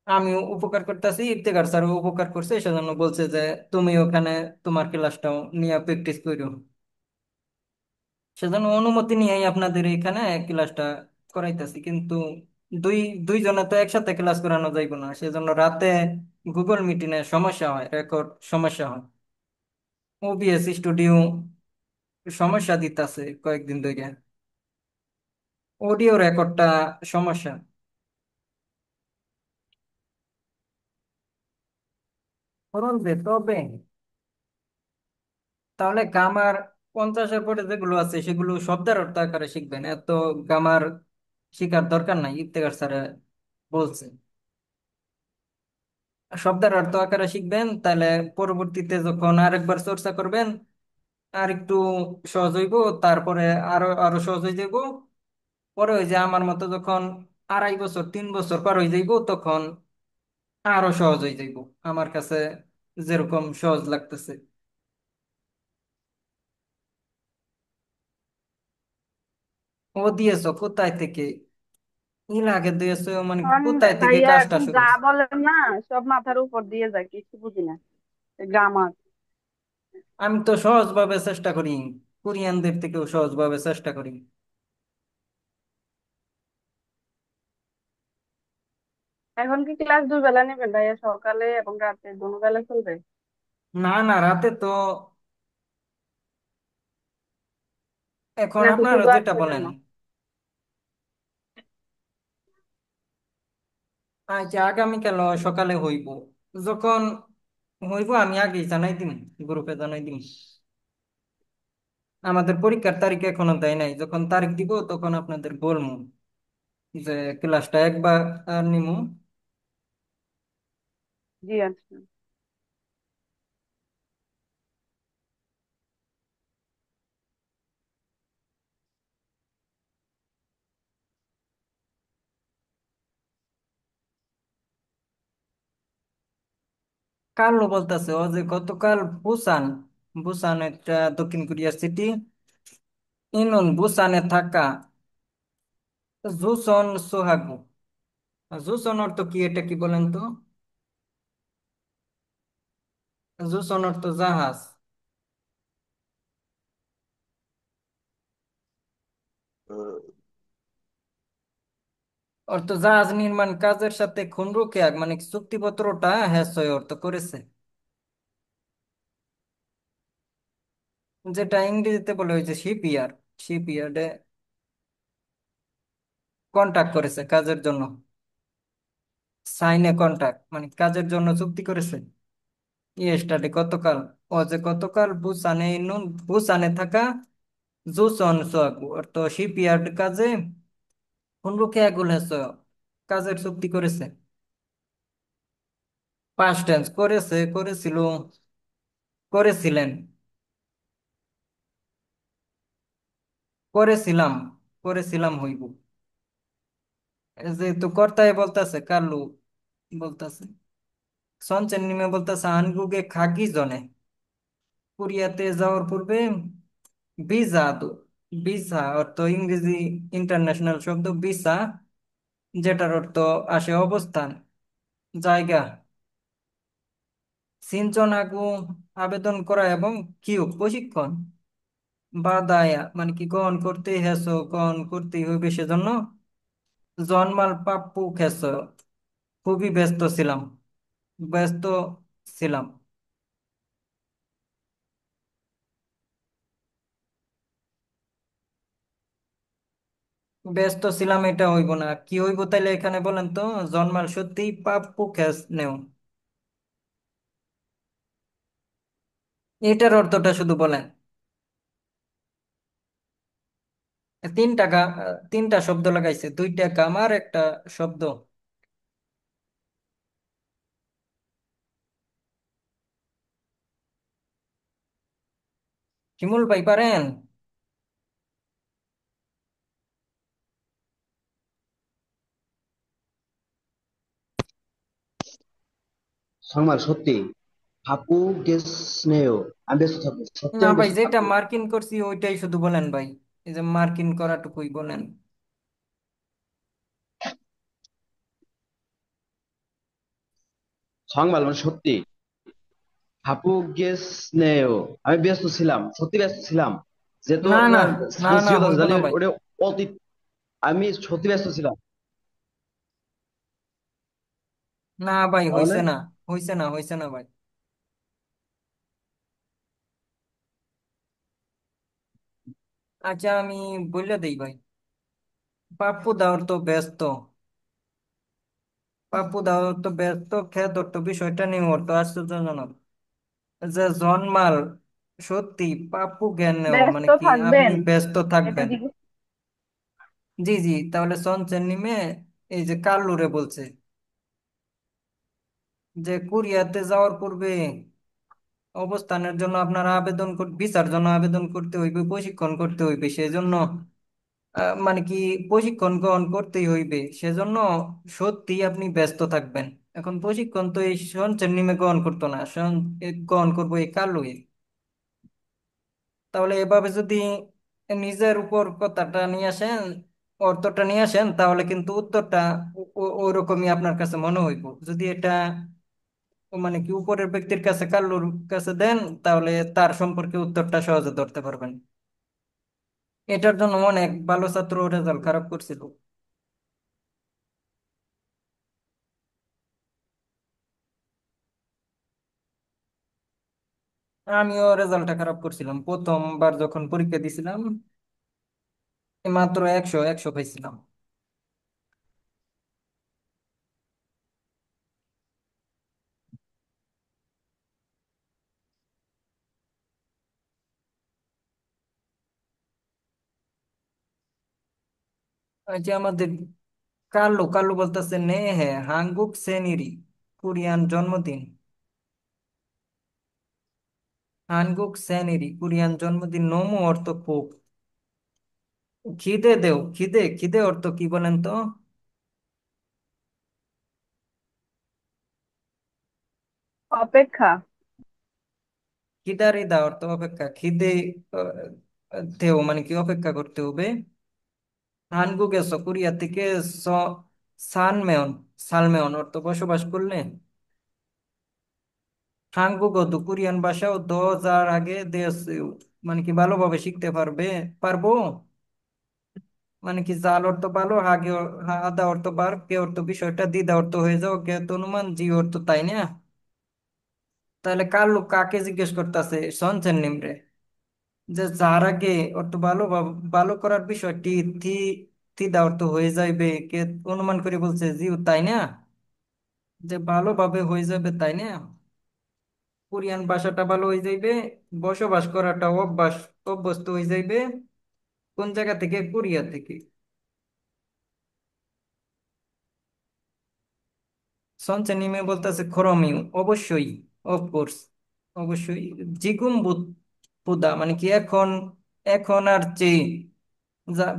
আমিও উপকার করতেছি, ইফতেখার স্যারও উপকার করছে, সেজন্য বলছে যে তুমি ওখানে তোমার ক্লাসটাও নিয়ে প্র্যাকটিস করো। সেজন্য অনুমতি নিয়েই আপনাদের এখানে ক্লাসটা করাইতেছি। কিন্তু দুই দুইজনে তো একসাথে ক্লাস করানো যাইব না, সেজন্য রাতে গুগল মিটিং এ সমস্যা হয়, রেকর্ড সমস্যা হয়। ওবিএস স্টুডিও সমস্যা দিতেছে কয়েকদিন ধরে, অডিও রেকর্ডটা সমস্যা। করুন যে তবে, তাহলে গ্রামার 50-এর পরে যেগুলো আছে সেগুলো শব্দের অর্থ আকারে শিখবেন, এত গ্রামার শিখার দরকার নাই, ইফতেখার স্যার বলছে। শব্দের অর্থ আকারে শিখবেন, তাহলে পরবর্তীতে যখন আরেকবার চর্চা করবেন আর একটু সহজ হইব। তারপরে আরো আরো সহজ হয়ে যাইব। পরে ওই যে আমার মতো যখন 2.5 বছর 3 বছর পার হয়ে যাইব, তখন আরো সহজ হয়ে যাইব আমার কাছে, যেরকম সহজ লাগতেছে। ও দিয়েছো কোথায় থেকে? এর আগে দিয়েছো মানে কারণ কোথায় থেকে ভাইয়া কাজটা এখন শুরু যা হয়েছে? বলেন না, সব মাথার উপর দিয়ে যায়, কিছু বুঝি না। গ্রামার। আমি তো সহজভাবে চেষ্টা করি, কোরিয়ানদের থেকেও সহজভাবে চেষ্টা করি। এখন কি ক্লাস 2 বেলা নেবেন ভাইয়া? সকালে এবং রাতে দুনো বেলা চলবে? না না, রাতে তো এখন নাকি আপনারা শুধু যেটা আজকের বলেন। জন্য? আচ্ছা আগামীকাল সকালে হইব, যখন হইব আমি আগেই জানাই দিম, গ্রুপে জানাই দিম। আমাদের পরীক্ষার তারিখ এখনো দেয় নাই, যখন তারিখ দিব তখন আপনাদের বলবো যে ক্লাসটা একবার নিমু। জি আচ্ছা। কার্লো বলতেছে ও যে গতকাল বুসান, বুসান একটা দক্ষিণ কোরিয়ার সিটি, ইনুন বুসানে থাকা জুসন সোহাগু। জুসন অর্থ কি, এটা কি বলেন তো? জুসন অর্থ জাহাজ। অর্থ জাহাজ নির্মাণ কাজের সাথে খুনরুকে মানে চুক্তিপত্রটা হ্যাসয় অর্থ করেছে, যেটা ইংরেজিতে বলে হয়েছে শিপইয়ার্ড। শিপইয়ার্ডে কন্ট্যাক্ট করেছে কাজের জন্য, সাইনে কন্ট্যাক্ট মানে কাজের জন্য চুক্তি করেছে। ইয়েস্টারডে গতকাল, ও যে গতকাল বুসানে নুন বুসানে থাকা জুসন সোয়াগু অর্থ শিপইয়ার্ড কাজে খুনরুকে আগুল হ্যাসয় কাজের চুক্তি করেছে। পাস্ট টেন্স করেছে, করেছিল, করেছিলেন, করেছিলাম, করেছিলাম হইব। যেহেতু কর্তায় বলতেছে কালু বলতেছে, সঞ্চয় নিমে বলতেছে আনগুগে খাকি জনে, কোরিয়াতে যাওয়ার পূর্বে ভিসা তো, ভিসা অর্থ ইংরেজি ইন্টারন্যাশনাল শব্দ ভিসা, যেটার অর্থ আসে অবস্থান, জায়গা। সিনচন আগু আবেদন করা এবং কিউ প্রশিক্ষণ, বাদায়া মানে কি গ্রহণ করতে হেসো গ্রহণ করতেই হইবে সেজন্য জন্মাল পাপ্পু খেস, খুবই ব্যস্ত ছিলাম, ব্যস্ত ছিলাম। ব্যস্ত ছিলাম এটা হইব না, কি হইব তাইলে এখানে বলেন তো? জন্মাল সত্যি পাপ্পু খেস নেও, এটার অর্থটা শুধু বলেন। তিনটা শব্দ লাগাইছে, দুইটা কামার একটা শব্দ। শিমুল ভাই পারেন? সংবাদ সত্যি। হাপু গেসনেও। আমি ব্যস্ত থাকবো, সত্যি না আমি ভাই, ব্যস্ত যেটা থাকবো। মার্কিন করছি ওইটাই শুধু বলেন ভাই, এই যে মার্কিন করাটুকুই বলেন। সংবাদ মানে সত্যি। হাপু গেসনেও। আমি ব্যস্ত ছিলাম, সত্যি ব্যস্ত ছিলাম। যেহেতু না না, আপনার না সাজেস্ট না ছিল হইব জানি না ভাই। ওটা অতীত। আমি সত্যি ব্যস্ত ছিলাম। না ভাই, তাহলে হইছে না, হইছে না, হইছে না ভাই। আচ্ছা আমি বললে দেই ভাই, পাপ্পু দাওর তো ব্যস্ত, পাপ্পু দাওর তো ব্যস্ত খেত তো বিষয়টা নিয়ে তো আশ্চর্যজনক, যে জন্মাল সত্যি পাপ্পু জ্ঞান নেও ব্যস্ত মানে কি আপনি থাকবেন ব্যস্ত এটা থাকবেন। জিজ্ঞেস। জি জি, তাহলে সঞ্চয় নিমে এই যে কাল্লুরে বলছে যে কোরিয়াতে যাওয়ার পূর্বে অবস্থানের জন্য আপনার আবেদন ভিসার জন্য আবেদন করতে হইবে, প্রশিক্ষণ করতে হইবে, সেজন্য মানে কি প্রশিক্ষণ গ্রহণ করতেই হইবে, সেজন্য সত্যি আপনি ব্যস্ত থাকবেন। এখন প্রশিক্ষণ তো এই সঞ্চয় নিমে গ্রহণ করতো না, গ্রহণ করবো এই কালুই। তাহলে এভাবে যদি নিজের উপর কথাটা নিয়ে আসেন, অর্থটা নিয়ে আসেন, তাহলে কিন্তু উত্তরটা ওরকমই আপনার কাছে মনে হইব। যদি এটা মানে কি উপরের ব্যক্তির কাছে কাল্লুর কাছে দেন, তাহলে তার সম্পর্কে উত্তরটা সহজে ধরতে পারবেন। এটার জন্য অনেক ভালো ছাত্র রেজাল্ট খারাপ করছিল। আমিও রেজাল্টটা খারাপ করছিলাম প্রথমবার যখন পরীক্ষা দিছিলাম, মাত্র 100 পাইছিলাম। এই যে আমাদের কাল্লু কাল্লু বলতেছে নে হে হাঙ্গুক সেনিরি, কোরিয়ান জন্মদিন। হাঙ্গুক সেনিরি কোরিয়ান জন্মদিন, নমু অর্থ খুব, খিদে দেও, খিদে খিদে অর্থ কি বলেন তো? অপেক্ষা। খিদারিদা অর্থ অপেক্ষা, খিদে তেও মানে কি অপেক্ষা করতে হবে। হানগুকে কোরিয়া থেকে স সানমেয়ন, সালমেয়ন অর্থ বসবাস করলে। হাঙ্গুগো দু কোরিয়ান ভাষাও 2000 আগে দেশ, মানে কি ভালোভাবে শিখতে পারবো। মানে কি জাল অর্থ ভালো, হাগে আদা অর্থ বার, কে অর্থ বিষয়টা, দিদা অর্থ হয়ে যাও, জ্ঞাত অনুমান, জি অর্থ তাই না। তাহলে কার লোক কাকে জিজ্ঞেস করতেছে? সনছেন নিমরে, যে যার আগে অর্থ ভালো ভালো করার বিষয়টি থি থিদা অর্থ হয়ে যাইবে, কে অনুমান করে বলছে জিও তাই না, যে ভালোভাবে হয়ে যাবে তাই না। কোরিয়ান ভাষাটা ভালো হয়ে যাইবে, বসবাস করাটা অভ্যস্ত হয়ে যাইবে। কোন জায়গা থেকে? কোরিয়া থেকে। সঞ্চয় নিমে বলতেছে খরমিউ, অবশ্যই, অফকোর্স, অবশ্যই। জিগুম ফুদা মানে কি এখন, এখন আর চেয়ে,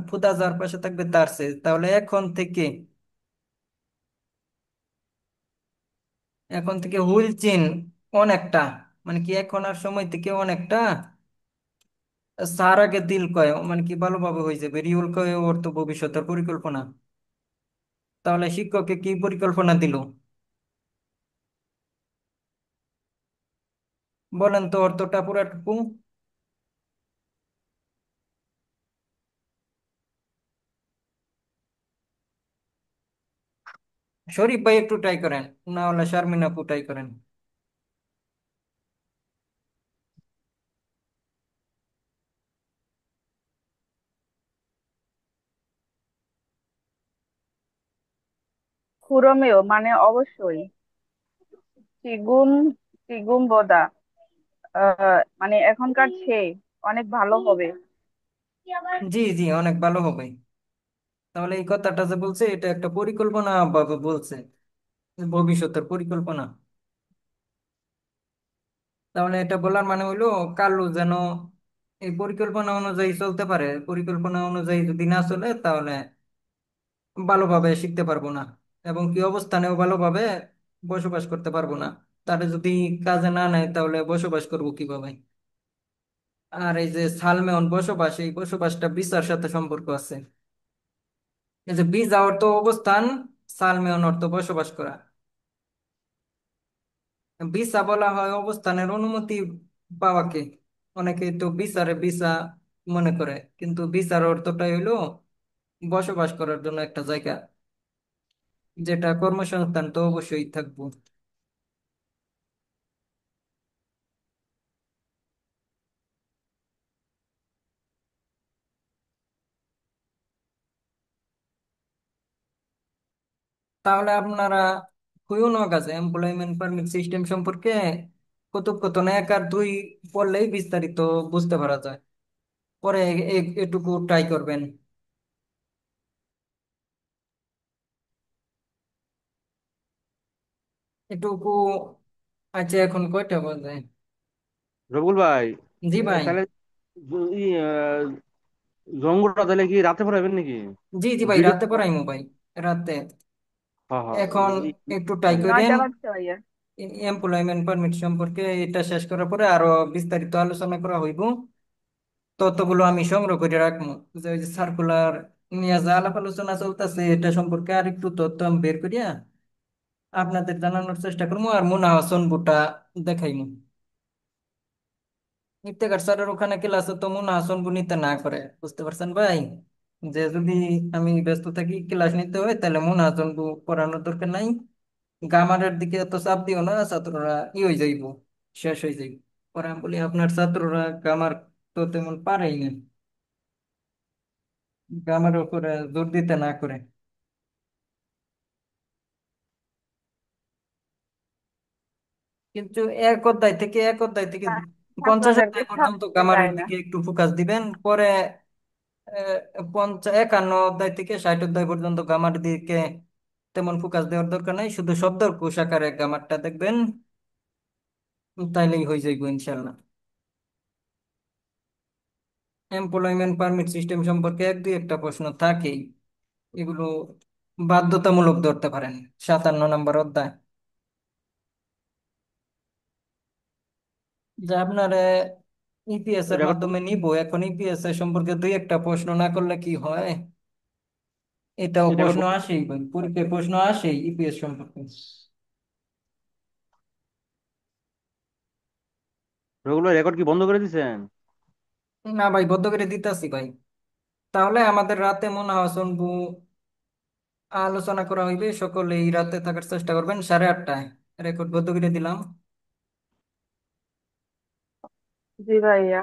ফুদা যার পাশে থাকবে তার চেয়ে, তাহলে এখন থেকে, এখন থেকে হুইল চেন, অনেকটা, মানে কি এখন আর সময় থেকে অনেকটা। সার আগে দিল কয় মানে কি ভালোভাবে হয়ে যাবে, রিউল কয় ওর তো ভবিষ্যতের পরিকল্পনা। তাহলে শিক্ষককে কি পরিকল্পনা দিল? বলেন তো অর্থটা পুরাটুকু। শরীফ ভাই একটু ট্রাই করেন, না হলে শারমিন আপু ট্রাই করেন। খুরমেও মানে অবশ্যই। সিগুম, সিগুম বোদা মানে এখনকার চেয়ে অনেক ভালো হবে। জি জি, অনেক ভালো হবে। তাহলে এই কথাটা যে বলছে এটা একটা পরিকল্পনা ভাবে বলছে, ভবিষ্যতের পরিকল্পনা। তাহলে এটা বলার মানে হইলো কাল্লু যেন এই পরিকল্পনা অনুযায়ী চলতে পারে, পরিকল্পনা অনুযায়ী যদি না চলে তাহলে ভালোভাবে শিখতে পারবো না, এবং কি অবস্থানেও ভালোভাবে বসবাস করতে পারবো না। তারা যদি কাজে না নেয় তাহলে বসবাস করবো কিভাবে? আর এই যে সালমেয়ন বসবাস, এই বসবাসটা ভিসার সাথে সম্পর্ক আছে। এই যে ভিসা অর্থ অবস্থান, সালমেয়ন অর্থ বসবাস করা। ভিসা বলা হয় অবস্থানের অনুমতি পাওয়াকে, অনেকে তো ভিসারে ভিসা মনে করে, কিন্তু ভিসার অর্থটাই হইলো বসবাস করার জন্য একটা জায়গা, যেটা কর্মসংস্থান তো অবশ্যই থাকবো। তাহলে আপনারা কুইউনক আছে এমপ্লয়মেন্ট পারমিট সিস্টেম সম্পর্কে কথোপকথন 1 আর 2 পড়লেই বিস্তারিত বুঝতে পারা যায়। পরে এটুকু ট্রাই করবেন, এটুকু। আচ্ছা এখন কয়টা বাজে? রবুল ভাই, জি ভাই। তাহলে ই জঙ্গলটা তাহলে কি রাতে পড়াবেন নাকি? জি জি ভাই, দুইটা। রাতে পড়াইমু ভাই, রাতে। হ্যাঁ হ্যাঁ। এখন একটু ট্রাই করেন 9টা বাজছে ভাইয়া। এমপ্লয়মেন্ট পারমিট সম্পর্কে, এটা শেষ করার পরে আরো বিস্তারিত আলোচনা করা হইব। ততগুলো আমি সংগ্রহ করে রাখবো, যে ওই যে সার্কুলার নিয়ে যা আলাপ আলোচনা চলতেছে এটা সম্পর্কে আর একটু তথ্য আমি বের করিয়া আপনাদের জানানোর চেষ্টা করবো, আর মুনা হাসান বুটা দেখাইমু। ইফতেখার স্যারের ওখানে ক্লাসে তো মুনা হাসান বু নিতে না করে, বুঝতে পারছেন ভাই, যে যদি আমি ব্যস্ত থাকি ক্লাস নিতে হয় তাহলে মুনা হাসান বু পড়ানোর দরকার নাই। গামারের দিকে এত চাপ দিও না, ছাত্ররা হয়ে যাইব, শেষ হয়ে যাইব। পরে আমি বলি আপনার ছাত্ররা গামার তো তেমন পারেই না, গ্রামের উপরে জোর দিতে না করে। কিন্তু এক অধ্যায় থেকে হ্যাঁ, 50 অধ্যায় ছাত্রদেরকে পর্যন্ত ছাড়তে গ্রামারের চায় না। দিকে একটু ফোকাস দিবেন। পরে 51 অধ্যায় থেকে 60 অধ্যায় পর্যন্ত গ্রামারের দিকে তেমন ফোকাস দেওয়ার দরকার নাই, শুধু শব্দকোষ আকারে গ্রামারটা দেখবেন, তাইলেই হয়ে যাইব ইনশাল্লাহ। এমপ্লয়মেন্ট পারমিট সিস্টেম সম্পর্কে 1-2 একটা প্রশ্ন থাকেই, এগুলো বাধ্যতামূলক ধরতে পারেন। 57 নম্বর অধ্যায়। যে আপনার ইপিএস এর রেকর্ড মাধ্যমে নিব, এখন ইপিএস এর সম্পর্কে দুই একটা প্রশ্ন না করলে কি হয়? এটাও রেকর্ড প্রশ্ন আসেই ভাই, পরীক্ষায় প্রশ্ন আসেই ইপিএস সম্পর্কে। ওগুলো রেকর্ড কি বন্ধ করে দিছেন? না ভাই, বদ্ধ করে দিতেছি ভাই। তাহলে আমাদের রাতে মনে হয় শুনবো, আলোচনা করা হইবে, সকলেই রাতে থাকার চেষ্টা করবেন 8:30টায়। রেকর্ড বদ্ধ করে দিলাম। জি ভাইয়া।